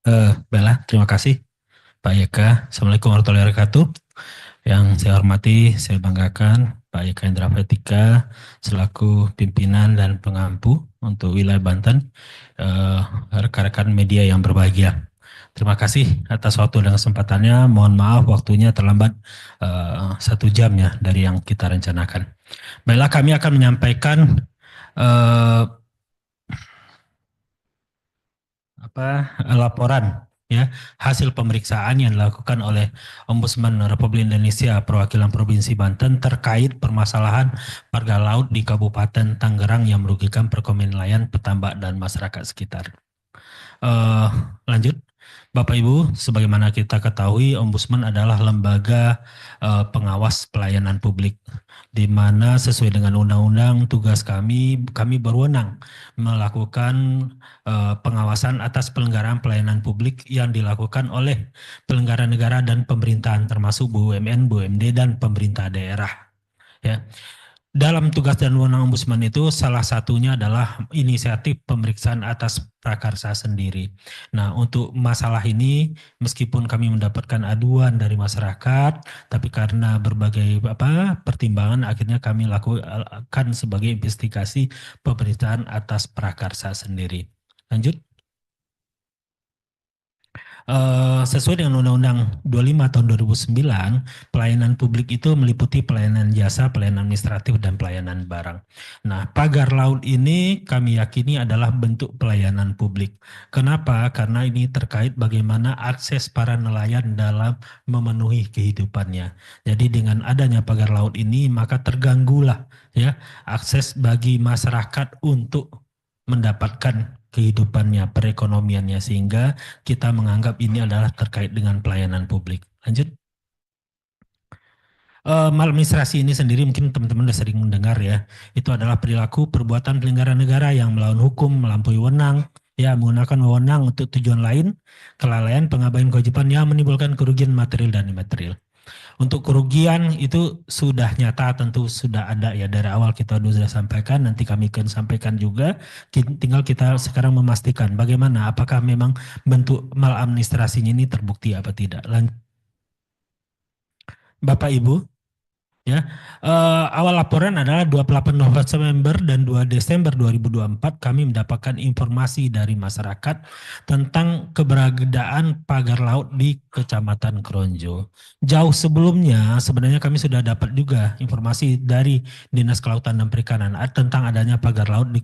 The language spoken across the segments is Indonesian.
Bella, terima kasih Pak Yeka. Assalamualaikum warahmatullahi wabarakatuh. Yang saya hormati, saya banggakan Pak Yeka Indra Vetika selaku pimpinan dan pengampu untuk wilayah Banten, eh, rekan-rekan media yang berbahagia. Terima kasih atas waktu dan kesempatannya. Mohon maaf waktunya terlambat 1 jam ya dari yang kita rencanakan. Baiklah, kami akan menyampaikan eh, laporan ya hasil pemeriksaan yang dilakukan oleh Ombudsman Republik Indonesia perwakilan Provinsi Banten terkait permasalahan marga laut di Kabupaten Tangerang yang merugikan perekonomian nelayan, petambak dan masyarakat sekitar. Eh, Lanjut, Bapak Ibu, sebagaimana kita ketahui, Ombudsman adalah lembaga pengawas pelayanan publik, di mana sesuai dengan undang-undang tugas kami berwenang melakukan pengawasan atas penyelenggaraan pelayanan publik yang dilakukan oleh penyelenggara negara dan pemerintahan, termasuk BUMN, BUMD, dan pemerintah daerah. Ya, dalam tugas dan wewenang Ombudsman itu salah satunya adalah inisiatif pemeriksaan atas prakarsa sendiri. Nah, untuk masalah ini meskipun kami mendapatkan aduan dari masyarakat, tapi karena berbagai pertimbangan akhirnya kami lakukan sebagai investigasi pemeriksaan atas prakarsa sendiri. Lanjut. Sesuai dengan Undang-Undang 25 tahun 2009, pelayanan publik itu meliputi pelayanan jasa, pelayanan administratif, dan pelayanan barang. Nah, pagar laut ini kami yakini adalah bentuk pelayanan publik. Kenapa? Karena ini terkait bagaimana akses para nelayan dalam memenuhi kehidupannya. Jadi dengan adanya pagar laut ini, maka terganggulah ya akses bagi masyarakat untuk mendapatkan kehidupannya, perekonomiannya, sehingga kita menganggap ini adalah terkait dengan pelayanan publik. Lanjut. Maladministrasi ini sendiri mungkin teman-teman sudah sering mendengar ya. Itu adalah perilaku perbuatan penyelenggara negara yang melawan hukum, melampaui wewenang, ya menggunakan wewenang untuk tujuan lain, kelalaian, pengabaian kewajiban yang menimbulkan kerugian material dan imaterial. Untuk kerugian itu sudah nyata, tentu sudah ada ya dari awal kita sudah sampaikan, nanti kami akan sampaikan juga. Tinggal kita sekarang memastikan bagaimana, apakah memang bentuk maladministrasinya ini terbukti apa tidak. Bapak Ibu, ya, awal laporan adalah 28 November dan 2 Desember 2024 kami mendapatkan informasi dari masyarakat tentang keberadaan pagar laut di Kecamatan Kronjo. Jauh sebelumnya sebenarnya kami sudah dapat juga informasi dari Dinas Kelautan dan Perikanan tentang adanya pagar laut di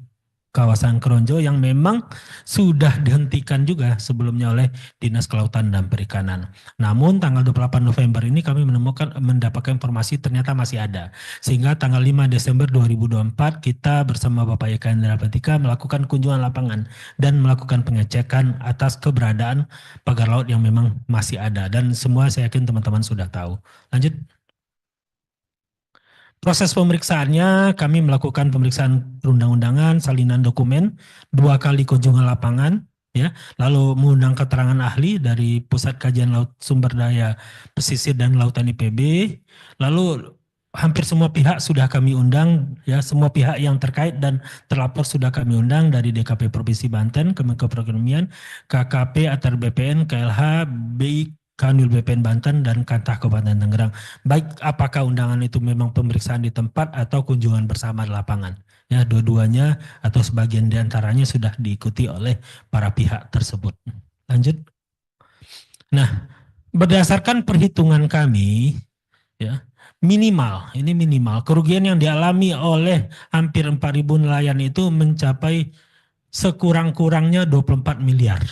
kawasan Kronjo yang memang sudah dihentikan juga sebelumnya oleh Dinas Kelautan dan Perikanan. Namun tanggal 28 November ini kami mendapatkan informasi ternyata masih ada. Sehingga tanggal 5 Desember 2024 kita bersama Bapak Eka Indra Petika melakukan kunjungan lapangan dan melakukan pengecekan atas keberadaan pagar laut yang memang masih ada. Dan semua saya yakin teman-teman sudah tahu. Lanjut. Proses pemeriksaannya kami melakukan pemeriksaan perundang-undangan, salinan dokumen, 2 kali kunjungan lapangan, ya, lalu mengundang keterangan ahli dari Pusat Kajian Laut Sumber Daya Pesisir dan Lautan IPB, lalu hampir semua pihak sudah kami undang, ya, semua pihak yang terkait dan terlapor sudah kami undang dari DKP Provinsi Banten, Kemenko Perekonomian, KKP, Atar BPN, KLH, BI, Kanwil BPN Banten, dan Kantah Kabupaten Tangerang. Baik apakah undangan itu memang pemeriksaan di tempat atau kunjungan bersama di lapangan. Ya, dua-duanya atau sebagian di antaranya sudah diikuti oleh para pihak tersebut. Lanjut. Nah, berdasarkan perhitungan kami, ya, ini minimal kerugian yang dialami oleh hampir 4.000 nelayan itu mencapai sekurang-kurangnya 24 miliar.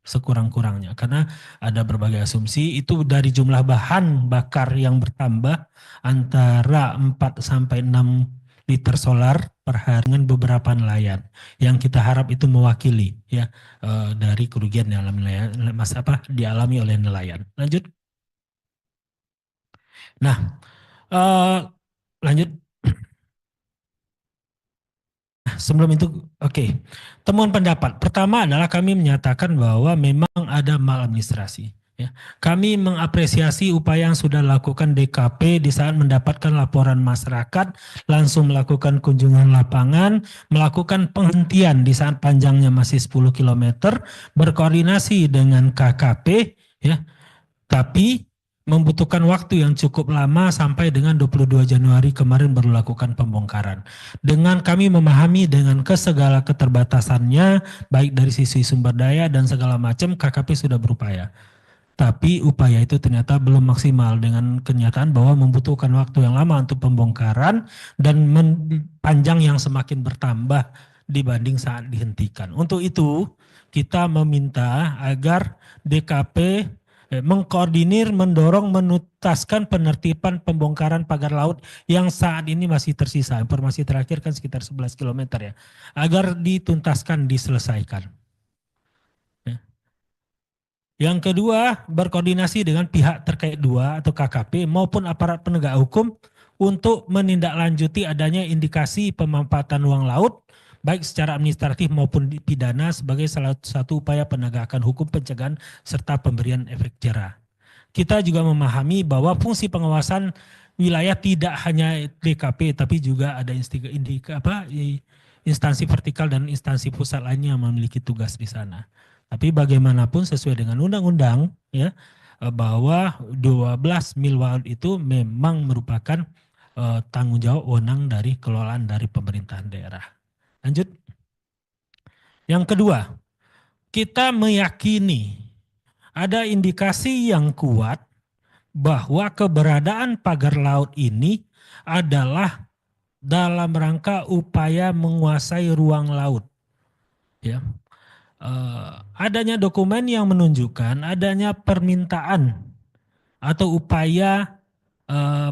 Sekurang-kurangnya, karena ada berbagai asumsi itu dari jumlah bahan bakar yang bertambah antara 4 sampai 6 liter solar per hari dengan beberapa nelayan yang kita harap itu mewakili ya dari kerugian yang dialami oleh nelayan. Lanjut. Nah, lanjut. Sebelum itu, oke. Temuan pendapat. Pertama adalah kami menyatakan bahwa memang ada maladministrasi. Ya, kami mengapresiasi upaya yang sudah dilakukan DKP di saat mendapatkan laporan masyarakat, langsung melakukan kunjungan lapangan, melakukan penghentian di saat panjangnya masih 10 km, berkoordinasi dengan KKP, ya, tapi membutuhkan waktu yang cukup lama sampai dengan 22 Januari kemarin baru lakukan pembongkaran. Dengan kami memahami dengan segala keterbatasannya, baik dari sisi sumber daya dan segala macam, KKP sudah berupaya. Tapi upaya itu ternyata belum maksimal dengan kenyataan bahwa membutuhkan waktu yang lama untuk pembongkaran dan panjang yang semakin bertambah dibanding saat dihentikan. Untuk itu kita meminta agar DKP mengkoordinir, mendorong, menuntaskan penertiban pembongkaran pagar laut yang saat ini masih tersisa. Informasi terakhir kan sekitar 11 km ya. Agar dituntaskan, diselesaikan. Yang kedua, berkoordinasi dengan pihak terkait dua atau KKP maupun aparat penegak hukum untuk menindaklanjuti adanya indikasi pemanfaatan ruang laut baik secara administratif maupun pidana sebagai salah satu upaya penegakan hukum pencegahan serta pemberian efek jera. Kita juga memahami bahwa fungsi pengawasan wilayah tidak hanya DKP tapi juga ada instansi vertikal dan instansi pusat lainnya yang memiliki tugas di sana. Tapi bagaimanapun sesuai dengan undang-undang ya bahwa 12 mil laut itu memang merupakan tanggung jawab wewenang dari kelolaan dari pemerintahan daerah. Lanjut. Yang kedua, kita meyakini ada indikasi yang kuat bahwa keberadaan pagar laut ini adalah dalam rangka upaya menguasai ruang laut. Ya. Adanya dokumen yang menunjukkan adanya permintaan atau upaya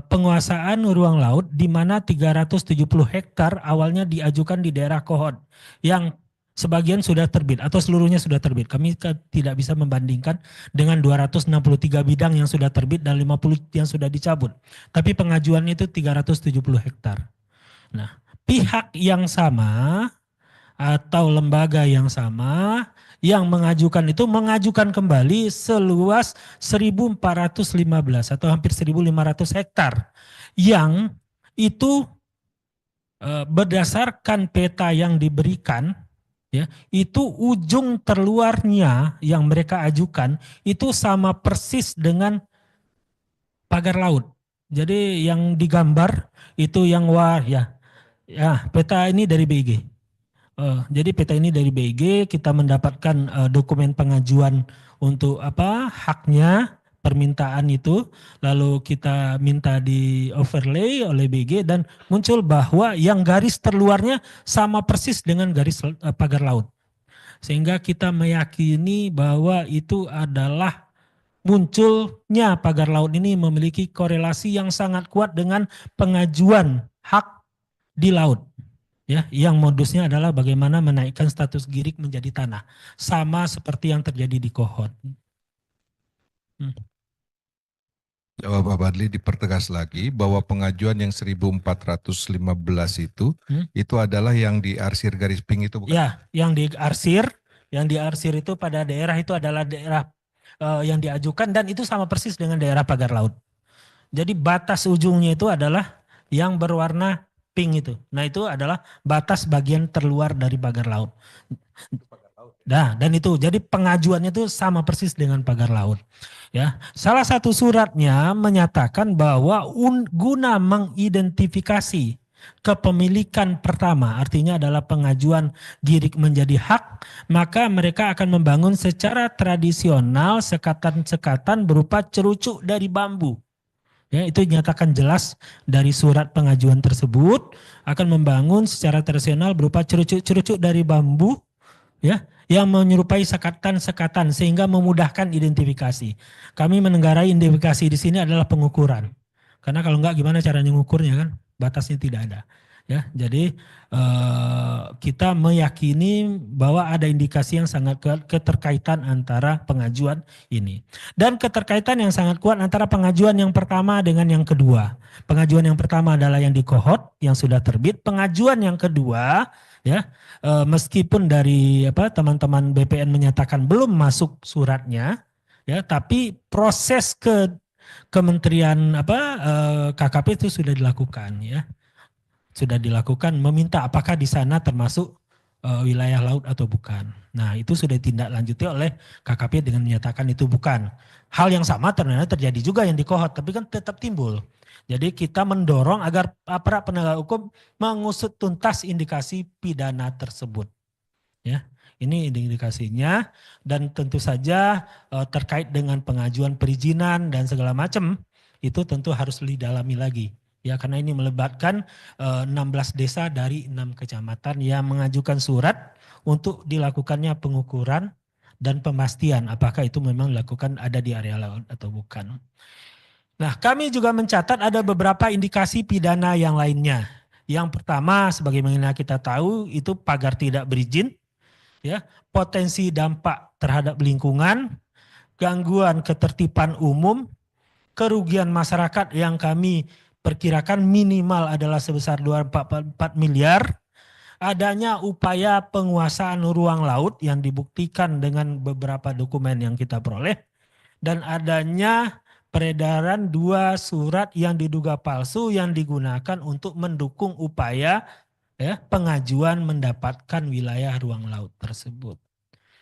penguasaan ruang laut di mana 370 hektar awalnya diajukan di daerah Kohot yang sebagian sudah terbit atau seluruhnya sudah terbit. Kami tidak bisa membandingkan dengan 263 bidang yang sudah terbit dan 50 yang sudah dicabut. Tapi pengajuan itu 370 hektar. Nah, pihak yang sama atau lembaga yang sama yang mengajukan itu mengajukan kembali seluas 1.415 atau hampir 1.500 hektar yang itu berdasarkan peta yang diberikan ya itu ujung terluarnya yang mereka ajukan itu sama persis dengan pagar laut. Jadi yang digambar itu yang peta ini dari BIG. Jadi peta ini dari BIG kita mendapatkan dokumen pengajuan untuk haknya permintaan itu, lalu kita minta di overlay oleh BIG dan muncul bahwa yang garis terluarnya sama persis dengan garis pagar laut. Sehingga kita meyakini bahwa itu adalah munculnya pagar laut ini memiliki korelasi yang sangat kuat dengan pengajuan hak di laut. Ya, yang modusnya adalah bagaimana menaikkan status Girik menjadi tanah, sama seperti yang terjadi di Kohot. Jawab Pak Badli dipertegas lagi bahwa pengajuan yang 1.415 itu adalah yang diarsir garis pink itu bukan? Ya, yang diarsir itu pada daerah itu adalah daerah yang diajukan dan itu sama persis dengan daerah pagar laut. Jadi batas ujungnya itu adalah yang berwarna pink itu. Nah itu adalah batas bagian terluar dari pagar laut. Nah, dan itu jadi pengajuannya itu sama persis dengan pagar laut. Ya, salah satu suratnya menyatakan bahwa guna mengidentifikasi kepemilikan pertama, artinya adalah pengajuan Girik menjadi hak, maka mereka akan membangun secara tradisional sekatan-sekatan berupa cerucuk dari bambu. Ya, itu dinyatakan jelas dari surat pengajuan tersebut akan membangun secara tradisional berupa cerucuk-cerucuk dari bambu ya yang menyerupai sekatan-sekatan sehingga memudahkan identifikasi. Kami menenggarai identifikasi di sini adalah pengukuran. Karena kalau enggak gimana caranya mengukurnya kan? Batasnya tidak ada. Ya, jadi kita meyakini bahwa ada indikasi yang sangat kuat keterkaitan antara pengajuan ini. Dan keterkaitan yang sangat kuat antara pengajuan yang pertama dengan yang kedua. Pengajuan yang pertama adalah yang di Kohot yang sudah terbit. Pengajuan yang kedua ya meskipun dari teman-teman BPN menyatakan belum masuk suratnya ya, tapi proses ke Kementerian KKP itu sudah dilakukan, ya. Sudah dilakukan meminta apakah di sana termasuk wilayah laut atau bukan. Nah, itu sudah ditindaklanjuti oleh KKP dengan menyatakan itu bukan. Hal yang sama ternyata terjadi juga yang di Kohot, tapi kan tetap timbul. Jadi kita mendorong agar aparat penegak hukum mengusut tuntas indikasi pidana tersebut. Ya, ini indikasinya, dan tentu saja terkait dengan pengajuan perizinan dan segala macam itu tentu harus didalami lagi. Ya, karena ini melibatkan 16 desa dari 6 kecamatan yang mengajukan surat untuk dilakukannya pengukuran dan pemastian apakah itu memang dilakukan ada di area laut atau bukan. Nah, kami juga mencatat ada beberapa indikasi pidana yang lainnya. Yang pertama, sebagaimana kita tahu, itu pagar tidak berizin, ya, potensi dampak terhadap lingkungan, gangguan ketertiban umum, kerugian masyarakat yang kami perkirakan minimal adalah sebesar 244 miliar, adanya upaya penguasaan ruang laut yang dibuktikan dengan beberapa dokumen yang kita peroleh, dan adanya peredaran 2 surat yang diduga palsu yang digunakan untuk mendukung upaya, ya, pengajuan mendapatkan wilayah ruang laut tersebut.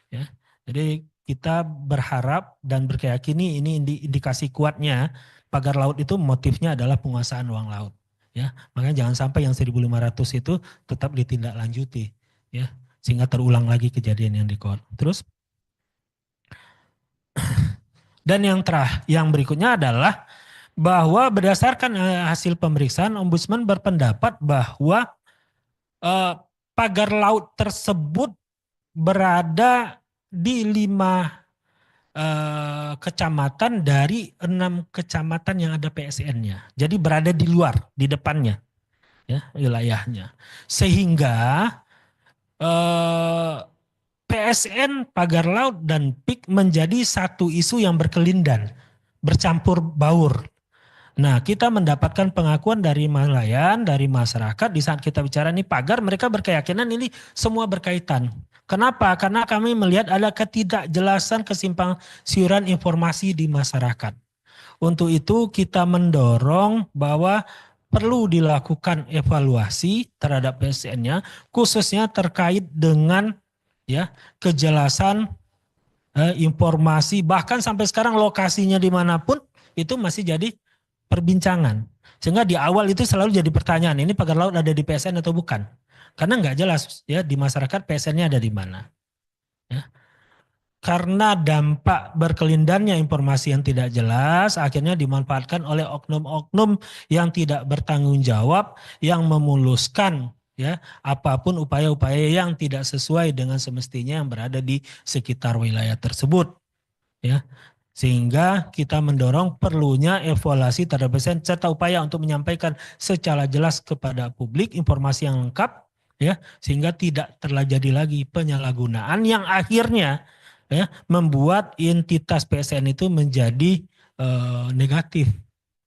Ya, jadi kita berharap dan berkeyakinan ini indikasi kuatnya pagar laut itu motifnya adalah penguasaan ruang laut. Ya, makanya jangan sampai yang 1.500 itu tetap ditindaklanjuti, ya, sehingga terulang lagi kejadian yang di Kohot. Terus, dan yang berikutnya adalah bahwa berdasarkan hasil pemeriksaan, Ombudsman berpendapat bahwa pagar laut tersebut berada di 5 kecamatan dari 6 kecamatan yang ada PSN-nya. Jadi berada di luar, di depannya, ya, wilayahnya. Sehingga PSN, pagar laut, dan PIK menjadi satu isu yang berkelindan, bercampur baur. Nah, kita mendapatkan pengakuan dari nelayan, dari masyarakat di saat kita bicara ini pagar, mereka berkeyakinan ini semua berkaitan. Kenapa? Karena kami melihat ada ketidakjelasan, kesimpang siuran informasi di masyarakat. Untuk itu kita mendorong bahwa perlu dilakukan evaluasi terhadap PSN-nya, khususnya terkait dengan, ya, kejelasan informasi, bahkan sampai sekarang lokasinya dimanapun itu masih jadi perbincangan. Sehingga di awal itu selalu jadi pertanyaan, ini pagar laut ada di PSN atau bukan? Karena nggak jelas, ya, di masyarakat PSN-nya ada di mana. Ya. Karena dampak berkelindannya informasi yang tidak jelas, akhirnya dimanfaatkan oleh oknum-oknum yang tidak bertanggung jawab, yang memuluskan, ya, apapun upaya-upaya yang tidak sesuai dengan semestinya yang berada di sekitar wilayah tersebut. Ya. Sehingga kita mendorong perlunya evaluasi terhadap PSN serta upaya untuk menyampaikan secara jelas kepada publik informasi yang lengkap, ya, sehingga tidak terjadi lagi penyalahgunaan yang akhirnya, ya, membuat entitas PSN itu menjadi negatif,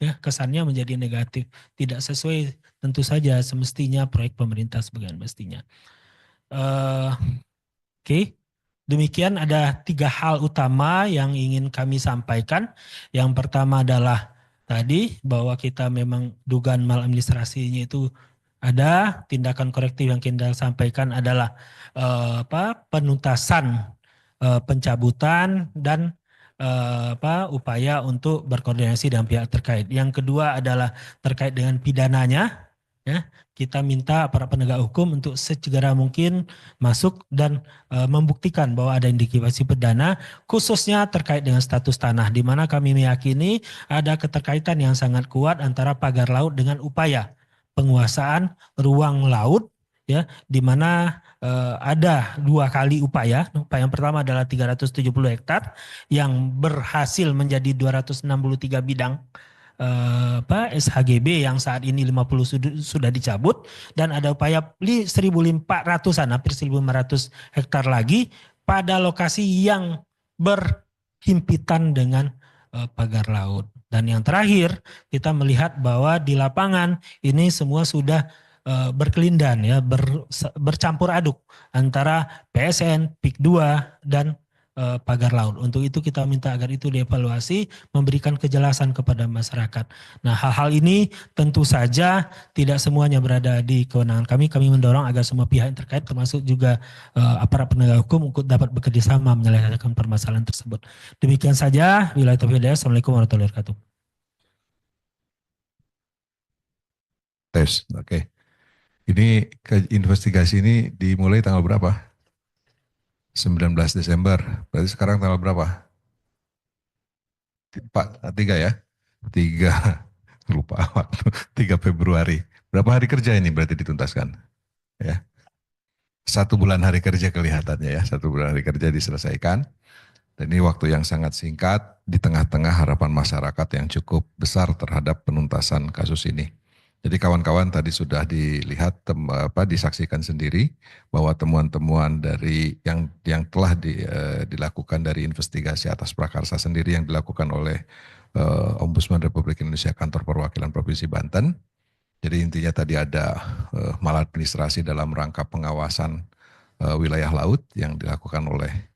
ya, kesannya menjadi negatif, tidak sesuai tentu saja semestinya proyek pemerintah sebagian mestinya. Oke. Demikian ada 3 hal utama yang ingin kami sampaikan. Yang pertama adalah tadi bahwa kita memang dugaan maladministrasinya itu ada, tindakan korektif yang kita sampaikan adalah penuntasan pencabutan dan upaya untuk berkoordinasi dengan pihak terkait. Yang kedua adalah terkait dengan pidananya. Ya, kita minta para penegak hukum untuk segera mungkin masuk dan membuktikan bahwa ada indikasi pidana, khususnya terkait dengan status tanah, di mana kami meyakini ada keterkaitan yang sangat kuat antara pagar laut dengan upaya penguasaan ruang laut, ya, di mana ada 2 kali upaya. Upaya yang pertama adalah 370 hektar yang berhasil menjadi 263 bidang SHGB yang saat ini 50 sudah dicabut, dan ada upaya 1.400-an, hampir 1.500 hektar lagi pada lokasi yang berhimpitan dengan pagar laut. Dan yang terakhir, kita melihat bahwa di lapangan ini semua sudah berkelindan, ya, bercampur aduk antara PSN, PIK 2 dan pagar laut. Untuk itu kita minta agar itu dievaluasi, memberikan kejelasan kepada masyarakat. Nah, hal-hal ini tentu saja tidak semuanya berada di kewenangan kami. Kami mendorong agar semua pihak yang terkait, termasuk juga aparat penegak hukum, untuk dapat bekerja sama menyelesaikan permasalahan tersebut. Demikian saja. Wabillahi taufiq wal hidayah. Assalamualaikum warahmatullahi wabarakatuh. Tes, oke. Ini investigasi ini dimulai tanggal berapa? 19 Desember. Berarti sekarang tanggal berapa? Pak, 3 ya? 3, lupa waktu. 3 Februari. Berapa hari kerja ini berarti dituntaskan? Ya. 1 bulan hari kerja kelihatannya ya. 1 bulan hari kerja diselesaikan. Dan ini waktu yang sangat singkat di tengah-tengah harapan masyarakat yang cukup besar terhadap penuntasan kasus ini. Jadi kawan-kawan tadi sudah dilihat, disaksikan sendiri bahwa temuan-temuan dari yang telah dilakukan dari investigasi atas prakarsa sendiri yang dilakukan oleh Ombudsman Republik Indonesia Kantor Perwakilan Provinsi Banten. Jadi intinya tadi ada maladministrasi dalam rangka pengawasan wilayah laut yang dilakukan oleh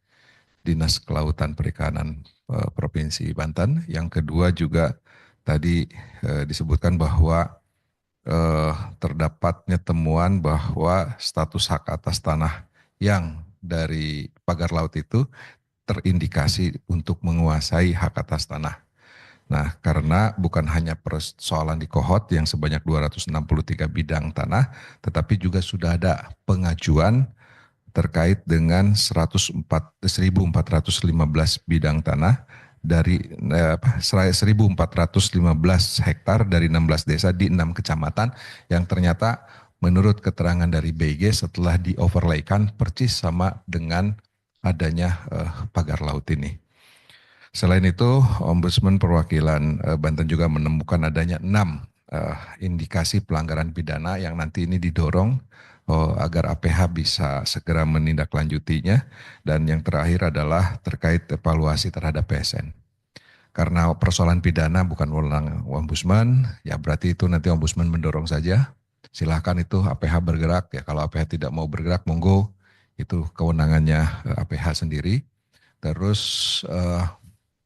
Dinas Kelautan Perikanan Provinsi Banten. Yang kedua juga tadi disebutkan bahwa terdapatnya temuan bahwa status hak atas tanah yang dari pagar laut itu terindikasi untuk menguasai hak atas tanah. Nah, karena bukan hanya persoalan di Kohot yang sebanyak 263 bidang tanah, tetapi juga sudah ada pengajuan terkait dengan 1.415 bidang tanah dari 1.415 hektar dari 16 desa di 6 kecamatan yang ternyata menurut keterangan dari BIG setelah di-overlaykan persis sama dengan adanya pagar laut ini. Selain itu, Ombudsman Perwakilan Banten juga menemukan adanya 6 indikasi pelanggaran pidana yang nanti ini didorong agar APH bisa segera menindaklanjutinya. Dan yang terakhir adalah terkait evaluasi terhadap PSN. Karena persoalan pidana bukan wewenang Ombudsman, ya berarti itu nanti Ombudsman mendorong saja. Silahkan itu APH bergerak, ya kalau APH tidak mau bergerak, monggo, itu kewenangannya APH sendiri. Terus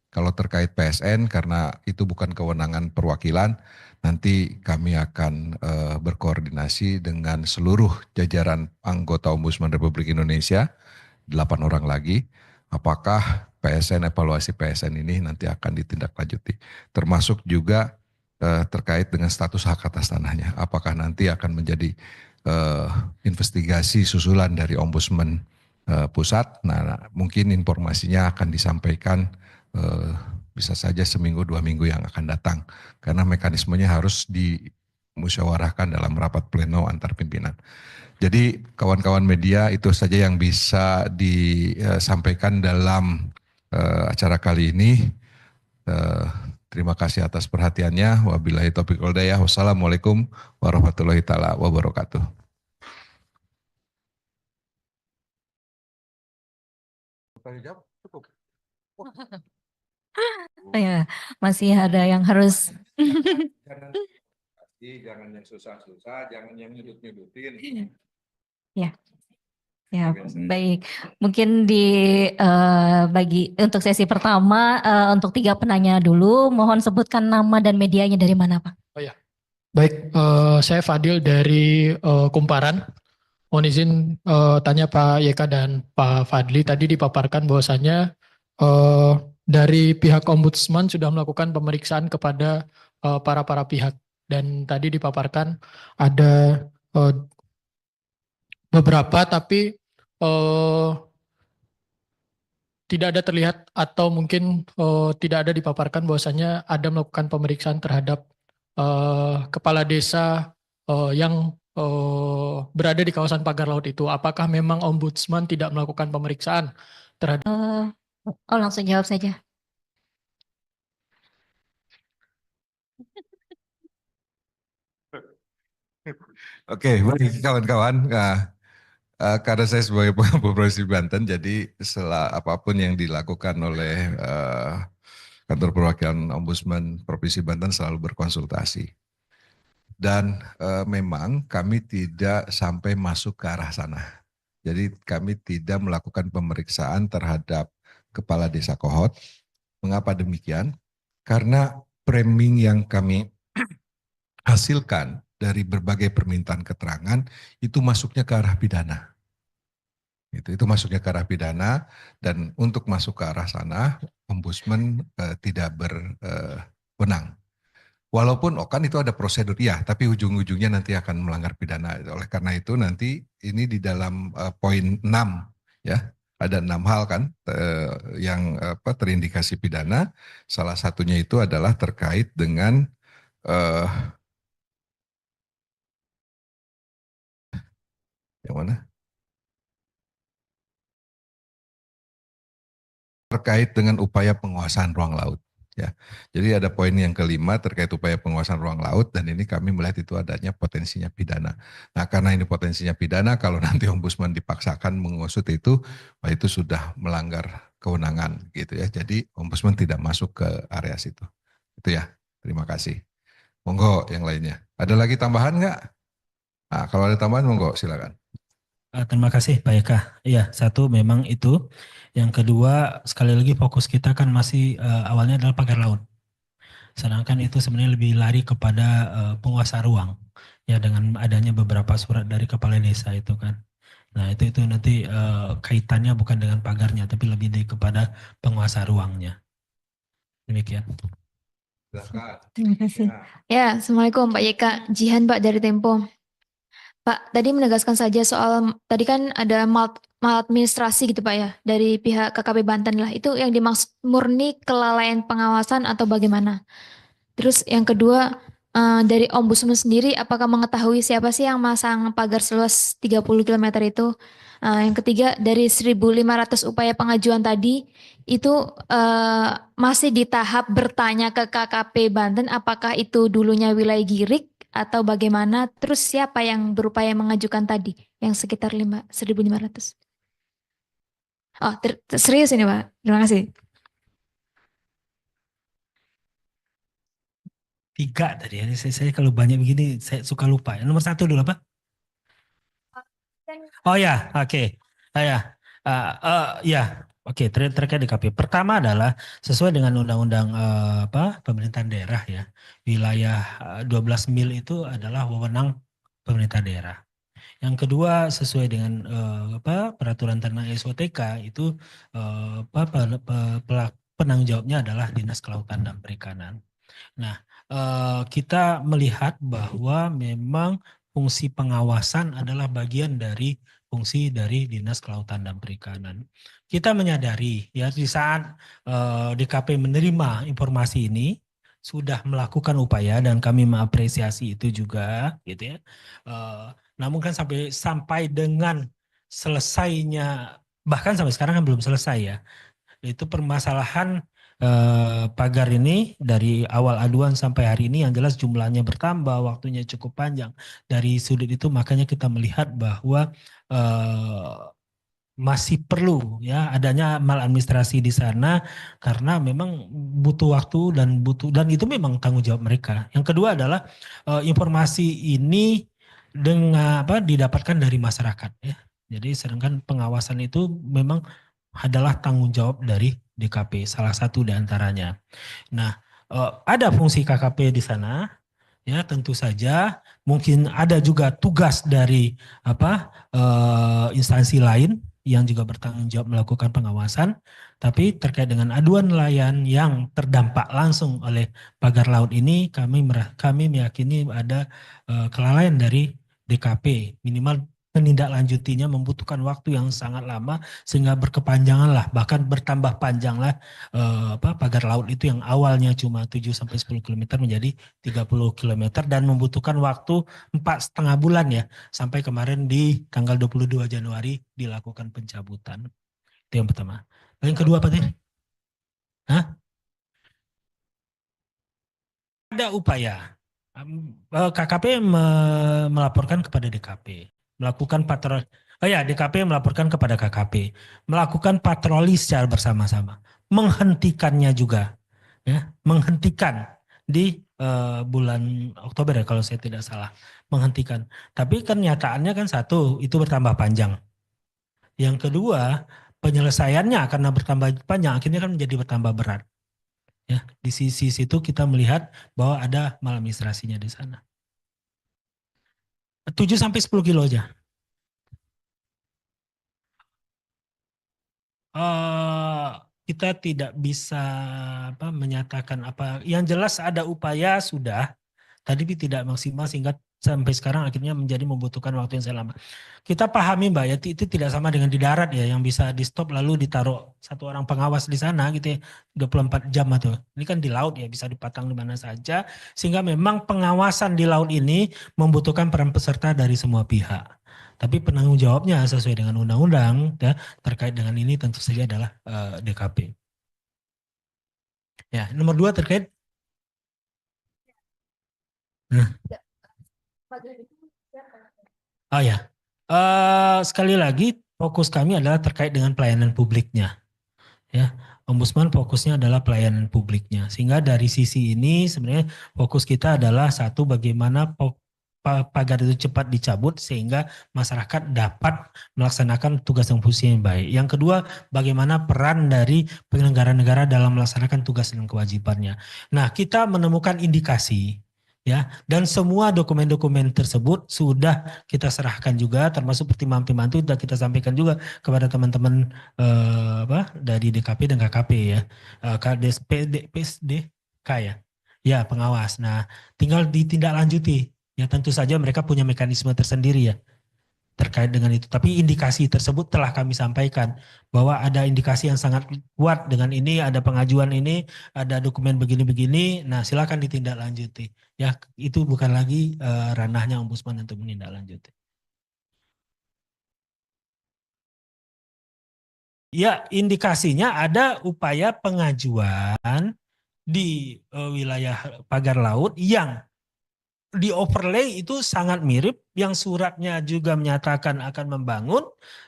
kalau terkait PSN, karena itu bukan kewenangan perwakilan, nanti kami akan berkoordinasi dengan seluruh jajaran anggota Ombudsman Republik Indonesia, 8 orang lagi, apakah PSN, evaluasi PSN ini nanti akan ditindaklanjuti. Termasuk juga terkait dengan status hak atas tanahnya, apakah nanti akan menjadi investigasi susulan dari Ombudsman Pusat. Nah, mungkin informasinya akan disampaikan bisa saja seminggu 2 minggu yang akan datang, karena mekanismenya harus dimusyawarahkan dalam rapat pleno antar pimpinan. Jadi kawan-kawan media, itu saja yang bisa disampaikan dalam acara kali ini. Terima kasih atas perhatiannya. Wabillahi taufiq wal hidayah. Wassalamualaikum warahmatullahi taala wabarakatuh. Cukup. Ya, masih ada yang harus. Jangan yang susah-susah, jangan yang nyudut-nyudutin. Ya, ya baik. Mungkin bagi untuk sesi pertama untuk 3 penanya dulu, mohon sebutkan nama dan medianya dari mana, Pak? Oh ya, baik. Saya Fadil dari Kumparan. Mohon izin tanya Pak YK dan Pak Fadli. Tadi dipaparkan bahwasannya dari pihak Ombudsman sudah melakukan pemeriksaan kepada para pihak, dan tadi dipaparkan ada beberapa, tapi tidak ada terlihat atau mungkin tidak ada dipaparkan bahwasannya ada melakukan pemeriksaan terhadap kepala desa yang berada di kawasan pagar laut itu. Apakah memang Ombudsman tidak melakukan pemeriksaan terhadap? Langsung jawab saja. Oke, baik kawan-kawan. Nah, karena saya sebagai pengampu Provinsi Banten, jadi apapun yang dilakukan oleh Kantor Perwakilan Ombudsman Provinsi Banten selalu berkonsultasi. Dan memang kami tidak sampai masuk ke arah sana. Jadi kami tidak melakukan pemeriksaan terhadap Kepala Desa Kohot. Mengapa demikian? Karena framing yang kami hasilkan dari berbagai permintaan keterangan itu masuknya ke arah pidana. Itu masuknya ke arah pidana, dan untuk masuk ke arah sana ombudsman tidak berwenang. Walaupun kan itu ada prosedur ya, tapi ujung-ujungnya nanti akan melanggar pidana. Oleh karena itu nanti ini di dalam poin 6 ya, ada 6 hal kan yang terindikasi pidana. Salah satunya itu adalah terkait dengan yang mana? Terkait dengan upaya penguasaan ruang laut. Ya, jadi ada poin yang kelima terkait upaya penguasaan ruang laut, dan ini kami melihat itu adanya potensinya pidana. Nah, karena ini potensinya pidana, kalau nanti ombudsman dipaksakan mengusut itu, wah itu sudah melanggar kewenangan gitu ya. Jadi ombudsman tidak masuk ke area situ. Itu ya. Terima kasih. Monggo yang lainnya. Ada lagi tambahan nggak? Nah, kalau ada tambahan monggo silakan. Terima kasih Pak Eka. Iya, satu memang itu. Yang kedua, sekali lagi fokus kita kan masih awalnya adalah pagar laut. Sedangkan itu sebenarnya lebih lari kepada penguasa ruang. Ya, dengan adanya beberapa surat dari kepala desa itu kan. Nah, itu nanti kaitannya bukan dengan pagarnya, tapi lebih kepada penguasa ruangnya. Demikian. Terima kasih. Ya, Assalamualaikum Pak YK. Jihan Pak dari Tempo. Pak, tadi menegaskan saja soal, tadi kan ada maladministrasi gitu Pak ya, dari pihak KKP Banten lah. Itu yang dimaksud murni kelalaian pengawasan atau bagaimana? Terus yang kedua, dari Ombudsman sendiri, apakah mengetahui siapa sih yang masang pagar seluas 30 km itu? Yang ketiga, dari 1.500 upaya pengajuan tadi, itu masih di tahap bertanya ke KKP Banten, apakah itu dulunya wilayah Girik atau bagaimana? Terus siapa yang berupaya mengajukan tadi, yang sekitar 1.500? Oh, serius ini Pak, terima kasih. 3 tadi ya. Saya kalau banyak begini saya suka lupa. Nomor 1 dulu apa? Oh ya, oke. Ya, oke. Terkait DKP. Pertama adalah sesuai dengan undang-undang pemerintahan daerah ya. Wilayah 12 mil itu adalah wewenang pemerintah daerah. Yang kedua sesuai dengan peraturan tentang SOTK itu penanggung jawabnya adalah Dinas Kelautan dan Perikanan. Nah, kita melihat bahwa memang fungsi pengawasan adalah bagian dari fungsi dari Dinas Kelautan dan Perikanan. Kita menyadari ya di saat DKP menerima informasi ini sudah melakukan upaya, dan kami mengapresiasi itu juga gitu ya. Namun kan sampai dengan selesainya, bahkan sampai sekarang kan belum selesai ya. Itu permasalahan pagar ini dari awal aduan sampai hari ini yang jelas jumlahnya bertambah, waktunya cukup panjang. Dari sudut itu makanya kita melihat bahwa masih perlu ya adanya maladministrasi di sana, karena memang butuh waktu dan itu memang tanggung jawab mereka. Yang kedua adalah informasi ini dengan didapatkan dari masyarakat ya. Jadi sedangkan pengawasan itu memang adalah tanggung jawab dari DKP, salah satu di antaranya. Nah, ada fungsi KKP di sana, ya tentu saja. Mungkin ada juga tugas dari instansi lain yang juga bertanggung jawab melakukan pengawasan. Tapi terkait dengan aduan nelayan yang terdampak langsung oleh pagar laut ini, kami meyakini ada kelalaian dari DKP, minimal menindaklanjutinya membutuhkan waktu yang sangat lama sehingga berkepanjangan lah, bahkan bertambah panjang lah pagar laut itu yang awalnya cuma 7-10 km menjadi 30 km dan membutuhkan waktu 4,5 bulan ya, sampai kemarin di tanggal 22 Januari dilakukan pencabutan. Itu yang pertama. Yang kedua apa tadi? Ada upaya. KKP melaporkan kepada DKP. Melakukan patroli, DKP melaporkan kepada KKP, melakukan patroli secara bersama-sama, menghentikannya juga, ya, menghentikan di bulan Oktober ya kalau saya tidak salah, menghentikan. Tapi kenyataannya kan satu, itu bertambah panjang. Yang kedua, penyelesaiannya karena bertambah panjang akhirnya kan menjadi bertambah berat. Ya, di sisi situ kita melihat bahwa ada maladministrasinya di sana. 7 sampai 10 kilo aja. Kita tidak bisa menyatakan apa. Yang jelas ada upaya sudah, tadi tidak maksimal sehingga sampai sekarang akhirnya menjadi membutuhkan waktu yang sangat lama. Kita pahami Mbak ya, itu tidak sama dengan di darat ya, yang bisa di stop lalu ditaruh satu orang pengawas di sana gitu ya, 24 jam atau. Ini kan di laut ya, bisa dipasang di mana saja, sehingga memang pengawasan di laut ini membutuhkan peran peserta dari semua pihak. Tapi penanggung jawabnya sesuai dengan undang-undang ya, terkait dengan ini tentu saja adalah DKP. Ya, nomor 2 terkait. Nah. Oh ya, sekali lagi fokus kami adalah terkait dengan pelayanan publiknya. Ya, Ombudsman fokusnya adalah pelayanan publiknya. Sehingga dari sisi ini sebenarnya fokus kita adalah satu, bagaimana pagar itu cepat dicabut sehingga masyarakat dapat melaksanakan tugas dan fungsi yang baik. Yang kedua, bagaimana peran dari penyelenggara negara dalam melaksanakan tugas dan kewajibannya. Nah, kita menemukan indikasi ya, dan semua dokumen-dokumen tersebut sudah kita serahkan juga, termasuk pertimbangan-pertimbangan itu sudah kita sampaikan juga kepada teman-teman dari DKP dan KKP ya, PSDK ya, ya pengawas. Nah, tinggal ditindaklanjuti. Ya tentu saja mereka punya mekanisme tersendiri ya terkait dengan itu. Tapi indikasi tersebut telah kami sampaikan bahwa ada indikasi yang sangat kuat dengan ini, ada pengajuan ini, ada dokumen begini-begini. Nah, silakan ditindaklanjuti. Ya, itu bukan lagi ranahnya Ombudsman untuk menindaklanjuti. Ya, indikasinya ada upaya pengajuan di wilayah pagar laut yang di overlay itu sangat mirip, yang suratnya juga menyatakan akan membangun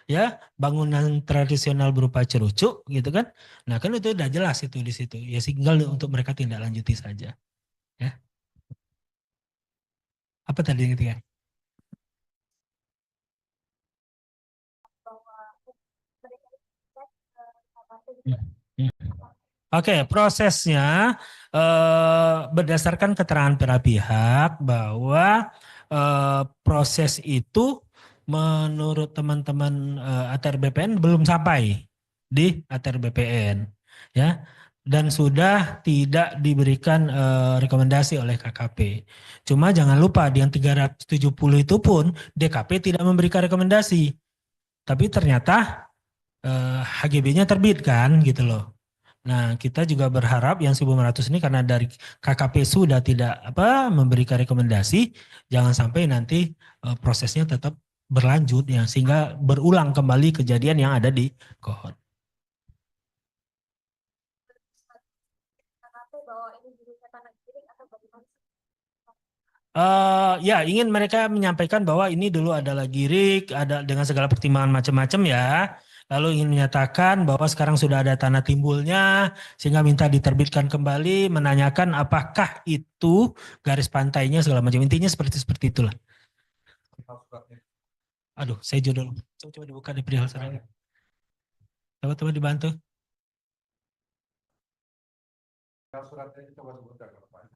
ya bangunan tradisional berupa cerucuk gitu kan. Nah, kan itu udah jelas itu di situ. Ya tinggal untuk mereka tindak lanjuti saja. Ya. Apa tadi yang ketiga? Oke, prosesnya berdasarkan keterangan para pihak bahwa proses itu menurut teman-teman ATR BPN belum sampai di ATR BPN, ya, dan sudah tidak diberikan rekomendasi oleh KKP. Cuma jangan lupa di yang 370 itu pun DKP tidak memberikan rekomendasi, tapi ternyata HGB-nya terbit kan gitu loh. Nah, kita juga berharap yang 1.500 ini karena dari KKP sudah tidak memberikan rekomendasi, jangan sampai nanti prosesnya tetap berlanjut ya sehingga berulang kembali kejadian yang ada di Kohon. Ya, ingin mereka menyampaikan bahwa ini dulu adalah girik, ada dengan segala pertimbangan macam-macam ya. Lalu ingin menyatakan bahwa sekarang sudah ada tanah timbulnya, sehingga minta diterbitkan kembali, menanyakan apakah itu garis pantainya segala macam. Intinya seperti itulah. Aduh, saya judul. Coba dibuka di perihal sana. Coba dibantu. Suratnya coba sebutkan, Pak.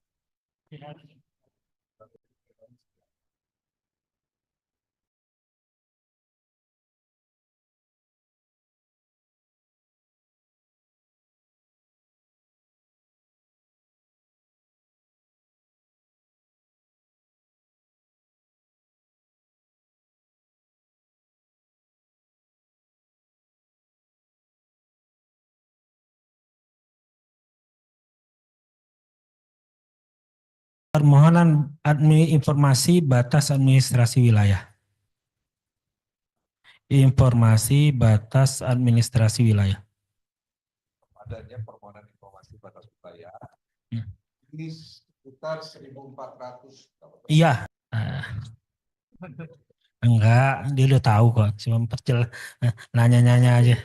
Permohonan informasi batas administrasi wilayah. Informasi batas administrasi wilayah. Adanya permohonan informasi batas wilayah ini sekitar 1.400. Iya. Enggak, dia udah tahu kok. Cuma nanya-nanya aja.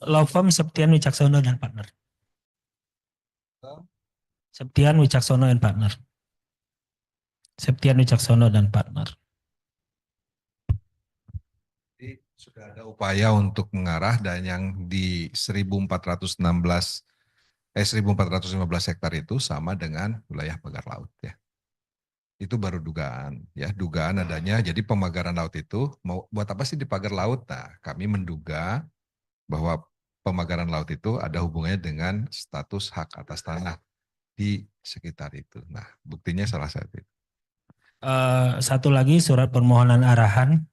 Law firm Septian Wicaksono dan partner. Septian Wicaksono dan partner. Septian Wicaksono dan partner. Jadi sudah ada upaya untuk mengarah dan yang di 1415 hektar itu sama dengan wilayah pagar laut ya. Itu baru dugaan ya, dugaan adanya. Jadi pemagaran laut itu mau buat apa sih di pagar laut? Nah, kami menduga bahwa pemagaran laut itu ada hubungannya dengan status hak atas tanah di sekitar itu. Nah, buktinya salah satu itu. Satu lagi surat permohonan arahan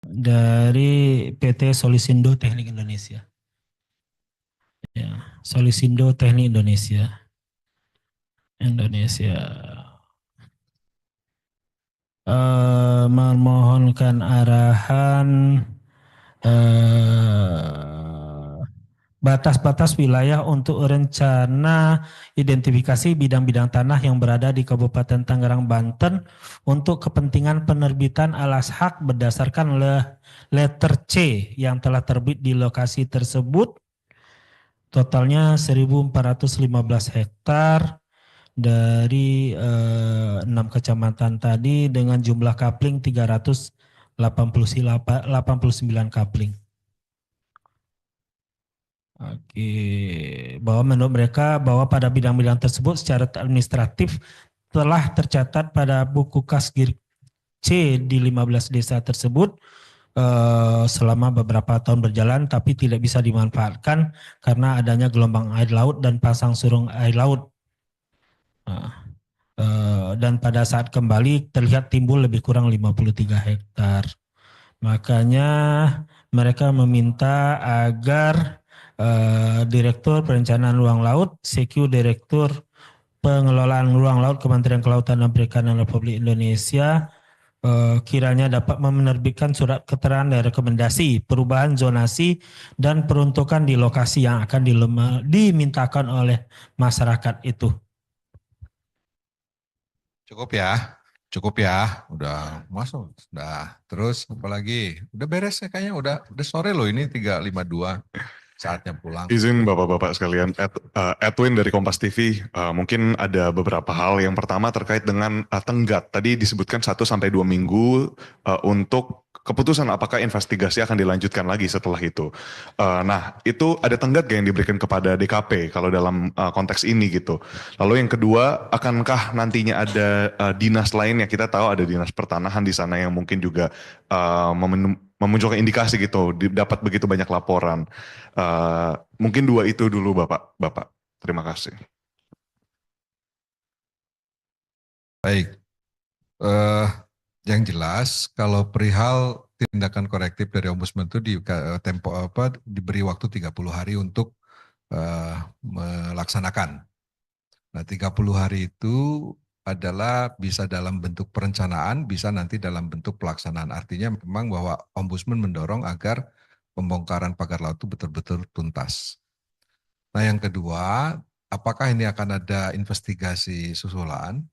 dari PT Solisindo Teknik Indonesia. Ya, Solisindo Teknik Indonesia. Memohonkan arahan batas-batas wilayah untuk rencana identifikasi bidang-bidang tanah yang berada di Kabupaten Tangerang, Banten untuk kepentingan penerbitan alas hak berdasarkan letter C yang telah terbit di lokasi tersebut. Totalnya 1.415 hektar dari 6 kecamatan tadi dengan jumlah kapling 389 kapling. Oke, bahwa menurut mereka bahwa pada bidang-bidang tersebut secara administratif telah tercatat pada buku kas C di 15 desa tersebut selama beberapa tahun berjalan, tapi tidak bisa dimanfaatkan karena adanya gelombang air laut dan pasang surung air laut. Dan pada saat kembali terlihat timbul lebih kurang 53 hektar. Makanya mereka meminta agar Direktur Perencanaan Ruang Laut, CQ Direktur Pengelolaan Ruang Laut Kementerian Kelautan dan Perikanan Republik Indonesia kiranya dapat menerbitkan surat keterangan dan rekomendasi perubahan zonasi dan peruntukan di lokasi yang akan dimintakan oleh masyarakat itu. Cukup ya, udah masuk, udah. Terus apalagi, udah beres ya kayaknya, udah sore loh ini 3.52, saatnya pulang. Izin Bapak-Bapak sekalian, Edwin dari Kompas TV, mungkin ada beberapa hal. Yang pertama terkait dengan tenggat, tadi disebutkan 1-2 minggu untuk keputusan apakah investigasi akan dilanjutkan lagi setelah itu. Nah, itu ada tenggat gak yang diberikan kepada DKP kalau dalam konteks ini gitu. Lalu yang kedua, akankah nantinya ada dinas lain yang kita tahu ada dinas pertanahan di sana yang mungkin juga memunculkan indikasi gitu, dapat begitu banyak laporan. Mungkin 2 itu dulu Bapak. Terima kasih. Baik. Yang jelas kalau perihal tindakan korektif dari Ombudsman itu diberi waktu 30 hari untuk melaksanakan. Nah, 30 hari itu adalah bisa dalam bentuk perencanaan, bisa nanti dalam bentuk pelaksanaan. Artinya memang bahwa Ombudsman mendorong agar pembongkaran pagar laut itu betul-betul tuntas. Nah, yang kedua, apakah ini akan ada investigasi susulan?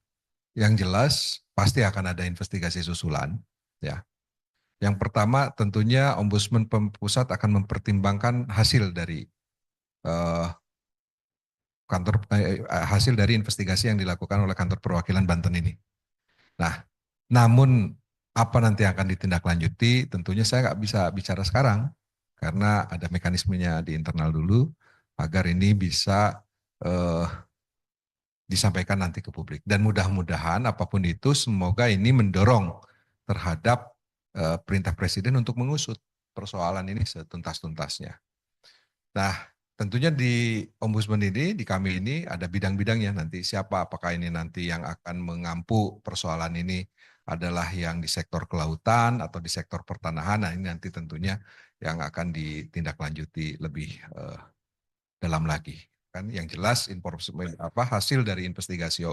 Yang jelas pasti akan ada investigasi susulan, ya. Yang pertama tentunya Ombudsman Pusat akan mempertimbangkan hasil dari hasil dari investigasi yang dilakukan oleh Kantor Perwakilan Banten ini. Nah, namun apa nanti akan ditindaklanjuti? Tentunya saya nggak bisa bicara sekarang karena ada mekanismenya di internal dulu agar ini bisa disampaikan nanti ke publik. Dan mudah-mudahan apapun itu semoga ini mendorong terhadap perintah Presiden untuk mengusut persoalan ini setuntas-tuntasnya. Nah, tentunya di Ombudsman ini, di kami ini ada bidang-bidangnya nanti siapa, apakah ini nanti yang akan mengampu persoalan ini adalah yang di sektor kelautan atau di sektor pertanahan. Nah, ini nanti tentunya yang akan ditindaklanjuti lebih dalam lagi. Kan yang jelas hasil dari investigasi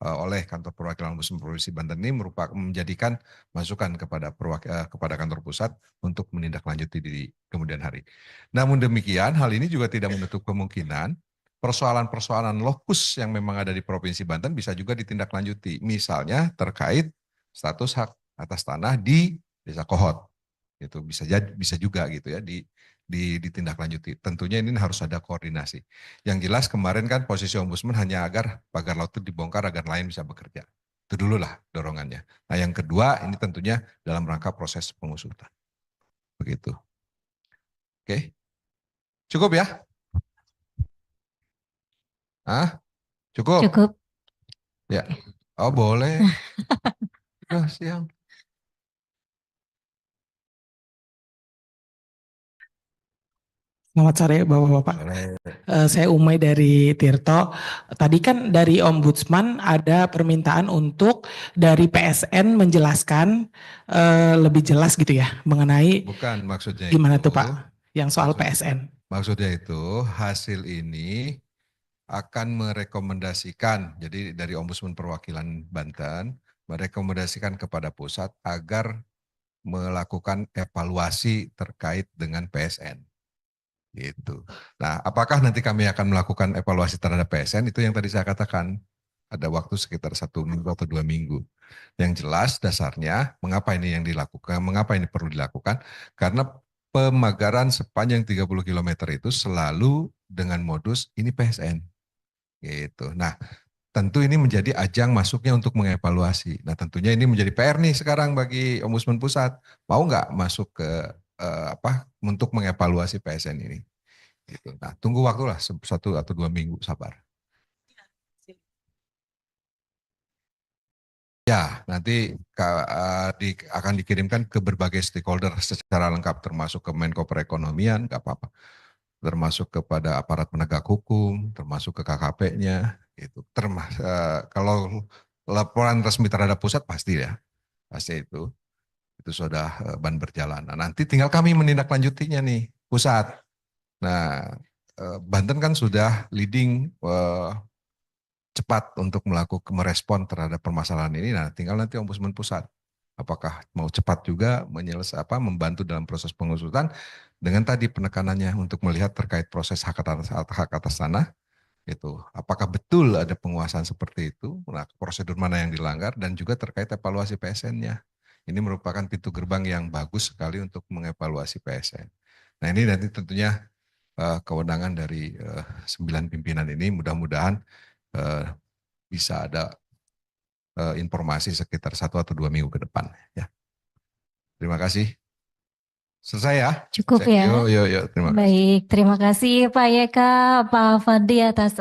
oleh Kantor Perwakilan Ombudsman Provinsi Banten ini merupakan menjadikan masukan kepada kantor pusat untuk menindaklanjuti di kemudian hari. Namun demikian, hal ini juga tidak menutup kemungkinan persoalan-persoalan lokus yang memang ada di Provinsi Banten bisa juga ditindaklanjuti. Misalnya terkait status hak atas tanah di Desa Kohot. Itu bisa juga gitu ya ditindaklanjuti. Tentunya ini harus ada koordinasi. Yang jelas kemarin kan posisi Ombudsman hanya agar pagar laut itu dibongkar agar nelayan bisa bekerja. Itu dulu lah dorongannya. Nah yang kedua ini tentunya dalam rangka proses pengusutan. Begitu. Oke. Cukup ya? Cukup? Cukup. Ya. Oh boleh. Udah siang. Selamat sore Bapak-Bapak. Saya Umay dari Tirto. Tadi kan dari Ombudsman ada permintaan untuk dari PSN menjelaskan lebih jelas gitu ya mengenai Bukan maksudnya gimana itu, tuh Pak yang soal PSN. Maksudnya itu hasil ini akan merekomendasikan, jadi dari Ombudsman Perwakilan Banten merekomendasikan kepada pusat agar melakukan evaluasi terkait dengan PSN. Gitu. Nah, apakah nanti kami akan melakukan evaluasi terhadap PSN? Itu yang tadi saya katakan, ada waktu sekitar 1 minggu atau 2 minggu. Yang jelas dasarnya, mengapa ini yang dilakukan, mengapa ini perlu dilakukan? Karena pemagaran sepanjang 30 km itu selalu dengan modus ini PSN. Gitu. Nah, tentu ini menjadi ajang masuknya untuk mengevaluasi. Nah, tentunya ini menjadi PR nih sekarang bagi Ombudsman Pusat. Mau nggak masuk ke untuk mengevaluasi PSN ini? Gitu. Nah, tunggu waktulah 1 atau 2 minggu, sabar. Ya, nanti akan dikirimkan ke berbagai stakeholder secara lengkap, termasuk ke Menko Perekonomian, nggak apa-apa, termasuk kepada aparat penegak hukum, termasuk ke KKP-nya, itu. Kalau laporan resmi terhadap pusat pasti ya, pasti itu sudah ban berjalan. Nah, nanti tinggal kami menindaklanjutinya nih, pusat. Nah, Banten kan sudah leading cepat untuk merespon terhadap permasalahan ini. Nah, tinggal nanti Ombudsman Pusat apakah mau cepat juga membantu dalam proses pengusutan dengan tadi penekanannya untuk melihat terkait proses hak atas tanah itu. Apakah betul ada penguasaan seperti itu? Nah, prosedur mana yang dilanggar dan juga terkait evaluasi PSN-nya. Ini merupakan pintu gerbang yang bagus sekali untuk mengevaluasi PSN. Nah, ini nanti tentunya kewenangan dari 9 pimpinan ini, mudah-mudahan bisa ada informasi sekitar 1 atau 2 minggu ke depan. Ya. Terima kasih. Selesai ya? Cukup ya. Yuk, terima kasih. Baik, terima kasih Pak Yeka, Pak Fadli atas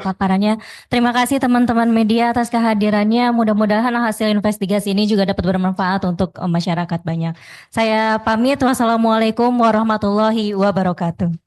paparannya. Terima kasih teman-teman media atas kehadirannya. Mudah-mudahan hasil investigasi ini juga dapat bermanfaat untuk masyarakat banyak. Saya pamit. Wassalamualaikum warahmatullahi wabarakatuh.